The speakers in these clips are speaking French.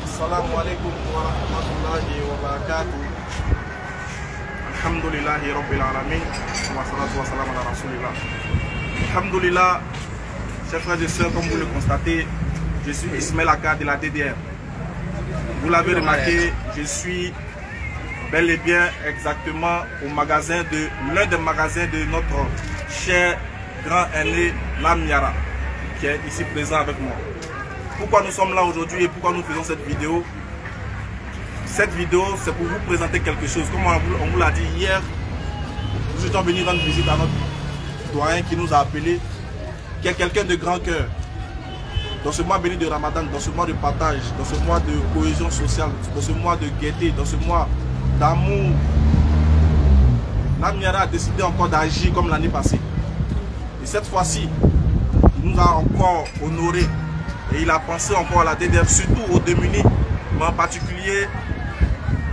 Assalamu alaikum wa rahmatullahi wa barakatuh. Alhamdulillahi rabbil alamin. Wa salatu wa salam ala rasulillah. Alhamdulillah, chers frères et sœurs, comme vous le constatez, je suis Ismaël Aka de la DDR. Vous l'avez remarqué, je suis bel et bien exactement au magasin de l'un des magasins de notre cher grand aîné Lamyara, qui est ici présent avec moi. Pourquoi nous sommes là aujourd'hui et pourquoi nous faisons cette vidéo? Cette vidéo, c'est pour vous présenter quelque chose. Comme on vous l'a dit hier, nous étions venus rendre visite à notre doyen qui nous a appelés, qui est quelqu'un de grand cœur. Dans ce mois béni de Ramadan, dans ce mois de partage, dans ce mois de cohésion sociale, dans ce mois de gaieté, dans ce mois d'amour, Lamyara a décidé encore d'agir comme l'année passée. Et cette fois-ci, il nous a encore honorés. Et il a pensé encore à la DDR, surtout aux démunis, mais en particulier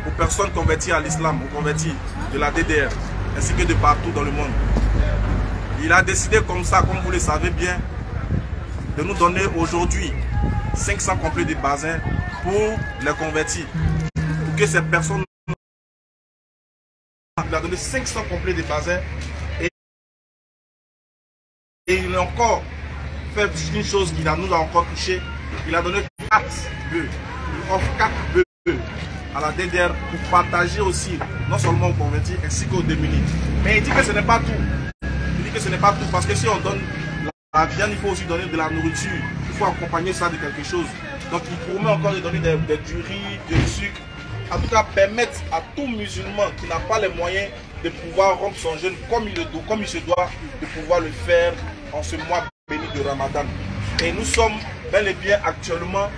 aux personnes converties à l'islam, aux convertis de la DDR, ainsi que de partout dans le monde. Il a décidé comme ça, comme vous le savez bien, de nous donner aujourd'hui 500 complets de basins pour les convertis. Pour que ces personnes... Il a donné 500 complets de basins et il a encore fait une chose qui nous a encore touché. Il a donné 4 bœufs. Il offre 4 bœufs à la DDR pour partager aussi, non seulement aux convertis ainsi qu'aux démunis. Mais il dit que ce n'est pas tout. Il dit que ce n'est pas tout parce que si on donne la viande, il faut aussi donner de la nourriture. Il faut accompagner ça de quelque chose. Donc il promet encore de donner du riz, du sucre. En tout cas, permettre à tout musulman qui n'a pas les moyens de pouvoir rompre son jeûne comme il se doit, de pouvoir le faire en ce mois béni de Ramadan. Et nous sommes bel et bien actuellement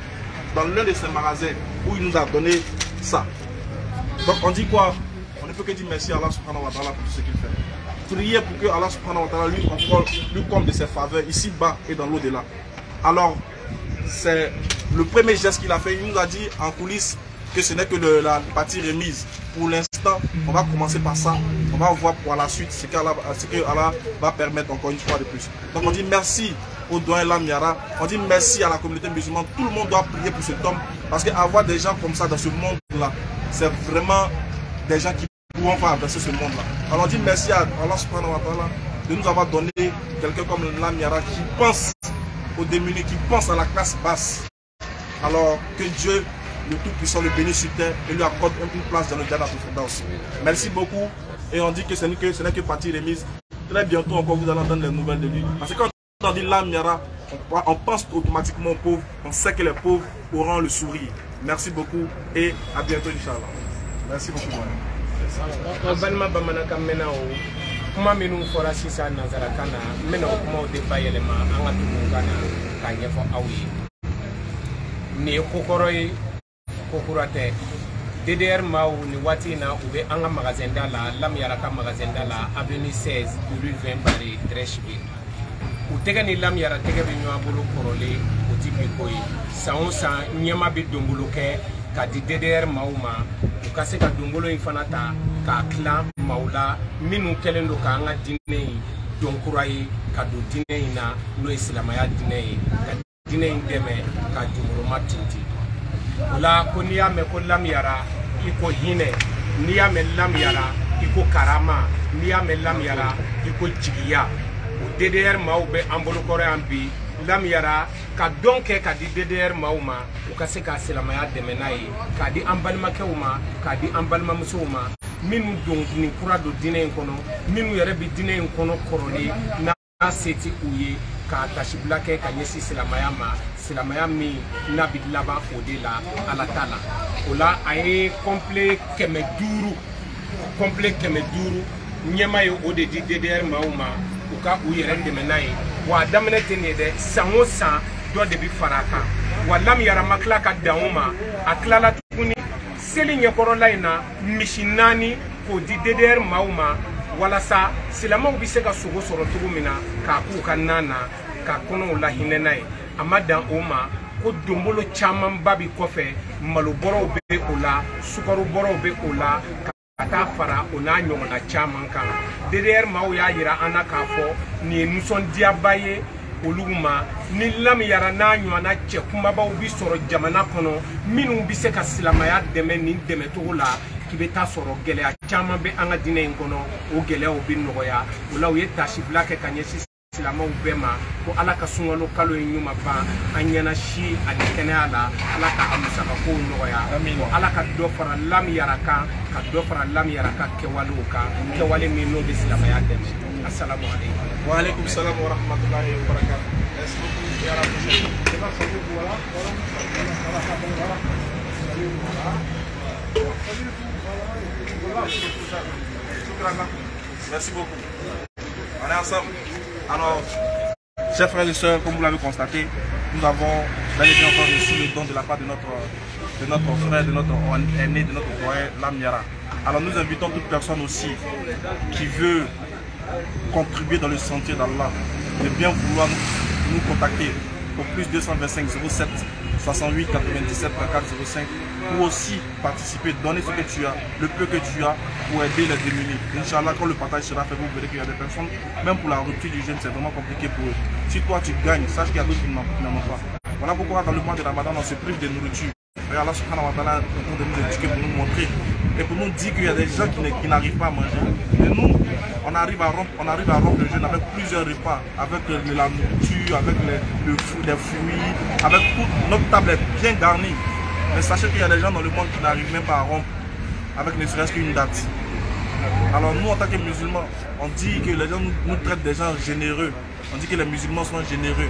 dans l'un de ces magasins où il nous a donné ça. Donc on dit quoi? On ne peut que dire merci à Allah subhanahu wa ta'ala pour tout ce qu'il fait. Prier pour que Allah subhanahu wa ta'ala lui comble de ses faveurs ici-bas et dans l'au-delà. Alors, c'est le premier geste qu'il a fait. Il nous a dit en coulisses que ce n'est que la partie remise. Pour l'instant, on va commencer par ça. On va voir pour la suite ce que Allah va permettre encore une fois de plus. Donc on dit merci au doyen Lamyara. On dit merci à la communauté musulmane. Tout le monde doit prier pour cet homme. Parce qu'avoir des gens comme ça dans ce monde-là, c'est vraiment des gens qui pourront faire avancer ce monde-là. Alors on dit merci à Allah subhanahu wa ta'ala de nous avoir donné quelqu'un comme Lamyara qui pense aux démunis, qui pense à la classe basse. Alors que Dieu, le Tout-Puissant, le bénisse sur terre et lui accorde une place dans le Jannat al-Firdaus. Merci beaucoup. Et on dit que ce n'est que partie remise. Très bientôt encore vous allez entendre les nouvelles de lui. Parce que quand on dit Lamyara, on pense automatiquement aux pauvres. On sait que les pauvres auront le sourire. Merci beaucoup et à bientôt Inch'Allah. Merci beaucoup. Kuma minnu fɔra sisan nanzarakan na n bɛna o kumaw de bayɛlɛma an ka tubabukan na k'a ɲɛfɔ aw ye. Nin ye kokɔrɔ ye, kokura tɛ. DDR maaw ni waati in na u bɛ an ka magasin da la, Lamyara ka magasin da la, avenue 16 rue 20 Barre Dreshville. U tɛgɛ ni Lamyara tɛgɛ bɛ ɲɔgɔn bolo kɔrɔlen, o ti bi ko ye. San o san ɲɛma bɛ donbolo kɛ ka di DDR maaw ma, u ka se ka donbolo in fana ta k'a tilan maaw la minnu kɛlen don k'an ka diinɛ in dɔn kura ye ka don diinɛ in na n'o ye silamɛya diinɛ ye ka diinɛ in dɛmɛ ka jɔyɔrɔma tintin. O la ko n'i y'a mɛn ko Lamyara i ko hinɛ n'i y'a mɛn lamiyara i ko karama, n'i y'a mɛn lamiyara i ko jigiya. O DDR maaw bɛ an bolokɔrɔ yan bi lamiyara ka dɔn kɛ ka di DDR maaw ma u ka se ka silamɛya dɛmɛ n'a ye, k'a di an balimakɛw ma, k'a di an balimamusow ma minnu don nin kura don diinɛ in kɔnɔ, minnu yɛrɛ bɛ diinɛ in kɔnɔ kɔrɔlen n'a se tɛ u ye, k'a tasibila kɛ ka ɲɛsin silamɛya ma, silamɛya min n'a bɛ laban o de la Ala ta la. O la a ye complet 500 ɲɛma ye o de di DDR maaw ma u ka u yɛrɛ dɛmɛ n'a ye. Wa a daminɛ tɛ nin ye dɛ, san o san dɔ de bɛ fara a kan. Wa lamiyara ma tila ka dan o ma, a tilala tuguni seli ɲɛkɔrɔla in na misi 4 k'o di DDR maaw ma walasa silamɛw bɛ se ka sogo sɔrɔ cogo min na k'a k'u ka na na ka kɔnɔw lahinɛ n'a ye. A ma dan o ma ko donbolo camanba bi kɔfɛ, malobɔrɔw bɛ o la, sukarobɔrɔw bɛ o la, ka taa fara o n'a ɲɔgɔnna caman kan. DDR maaw y'a yira an na k'a fɔ nin ye nisɔndiyaba ye olu ma, ni lamiyara n'a ɲɔgɔnna cɛ kumabaw bi sɔrɔ jamana kɔnɔ minnu bi se ka silamɛya dɛmɛ nin dɛmɛcogo la, k'i bɛ taa sɔrɔ gɛlɛya caman bɛ an ka diinɛ in kɔnɔ, o gɛlɛyaw bi nɔgɔya. O la u ye tasibila kɛ ka ɲɛsin silamɛw bɛɛ ma ko Ala ka sunkalo kalo in ɲuman ban an ɲɛna si ani kɛnɛya la, Ala ka a musakakow nɔgɔya, ko Ala ka dɔ fara lamiyara kan, ka dɔ fara lamiyara ka kɛwalew kan, kɛwale min n'o bɛ silamɛya dɛmɛ. Assalamu alaikum. Wa alaikum salam wa rahmatullahi wa barakatuh. Merci beaucoup. Et à la prochaine. Merci beaucoup. On est ensemble. Alors, chers frères et sœurs, comme vous l'avez constaté, nous avons bel et bien encore reçu le don de la part de notre frère, de notre aîné, de notre doyen Lamiyara. Alors nous invitons toute personne aussi qui veut contribuer dans le sentier d'Allah de bien vouloir nous contacter au plus 225 07 68 97 34 05 pour aussi participer, donner ce que tu as, le peu que tu as pour aider les démunis. Inch'Allah, quand le partage sera fait, vous verrez qu'il y a des personnes, même pour la rupture du jeûne, c'est vraiment compliqué pour eux. Si toi tu gagnes, sache qu'il y a d'autres qui n'en ont pas. Voilà pourquoi dans le mois de Ramadan, on se prive de nourriture. Et Allah subhanahu wa ta'ala est en train de nous éduquer pour nous montrer et pour nous dire qu'il y a des gens qui n'arrivent pas à manger. Et nous, on arrive à rompre le jeûne avec plusieurs repas, avec la nourriture, avec les fruits, avec toute notre table bien garnie. Mais sachez qu'il y a des gens dans le monde qui n'arrivent même pas à rompre avec ne serait-ce qu'une date. Alors nous, en tant que musulmans, on dit que les gens nous traitent des gens généreux. On dit que les musulmans sont généreux.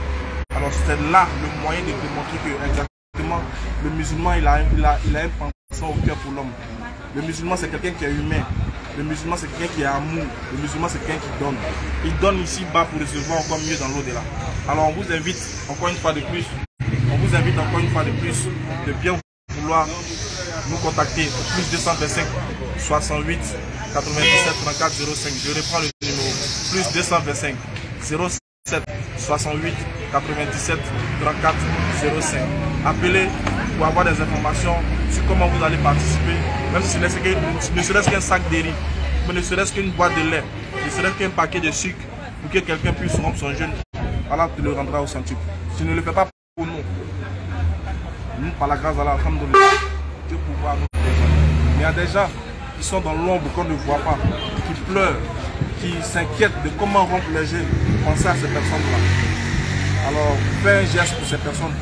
Alors c'est là le moyen de démontrer que exactement le musulman il a un pensant au cœur pour l'homme. Le musulman c'est quelqu'un qui est humain. Le musulman c'est quelqu'un qui est amour. Le musulman c'est quelqu'un qui donne. Il donne ici bas pour recevoir encore mieux dans l'au-delà. Alors on vous invite encore une fois de plus. De bien vouloir nous contacter au plus 225 68 97 34 05. Je reprends le numéro plus 225 07 68 97 34 05. Appelez pour avoir des informations sur comment vous allez participer, même si ne serait-ce qu'un sac de riz, mais ne serait-ce qu'une boîte de lait, ne serait-ce qu'un paquet de sucre, pour que quelqu'un puisse rompre son jeûne. Allah te le rendra au centuple. Tu ne le fais pas pour nous. Nous, par la grâce d'Allah, alhamdoulilah, Dieu pourra nous aider. Mais il y a des gens qui sont dans l'ombre, qu'on ne voit pas, qui pleurent, qui s'inquiètent de comment rompre les jeûnes. Pensez à ces personnes-là. Alors, fais un geste pour ces personnes.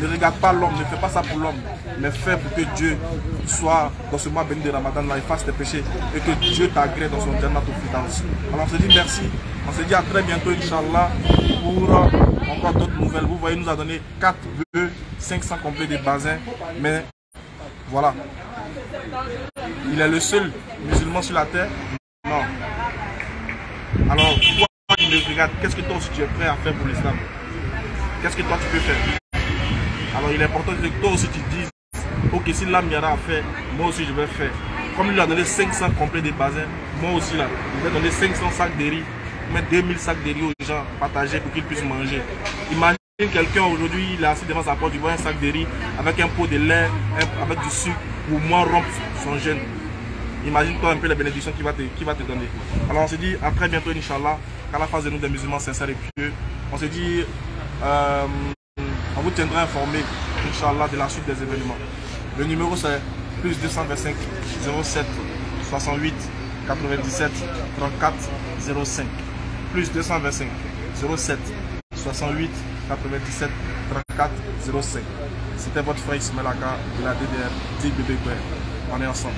Ne regarde pas l'homme, ne fais pas ça pour l'homme, mais fais pour que Dieu soit dans ce mois béni de Ramadan, là, efface tes péchés et que Dieu t'agrée dans son Jannat al-Firdaus. Alors on se dit merci, on se dit à très bientôt, Inch'Allah, pour encore d'autres nouvelles. Vous voyez, il nous a donné 4 bœufs, 500 complets de basins, mais voilà. Il est le seul musulman sur la terre? Non. Alors, toi qui me regardes, qu'est-ce que toi aussi tu es prêt à faire pour l'islam? Qu'est-ce que toi tu peux faire? Alors il est important que toi aussi tu dises, ok, si Lamiyara a fait, moi aussi je vais faire. Comme il lui a donné 500 complets de basins, moi aussi là, je vais donner 500 sacs de riz, mettre 2000 sacs de riz aux gens, partager pour qu'ils puissent manger. Imagine quelqu'un aujourd'hui, il est assis devant sa porte, il voit un sac de riz avec un pot de lait, avec du sucre, pour moi rompre son jeûne. Imagine-toi un peu les bénédictions qu'il va te donner. Alors on se dit à très bientôt, Inch'Allah, qu'Allah fasse de nous des musulmans sincères et pieux. On se dit... on vous tiendra informé, Inch'Allah, de la suite des événements. Le numéro c'est plus 225 07 68 97 34 05 plus 225 07 68 97 34 05. C'était votre frère Ismaël Aka de la DDR, DBB. On est ensemble.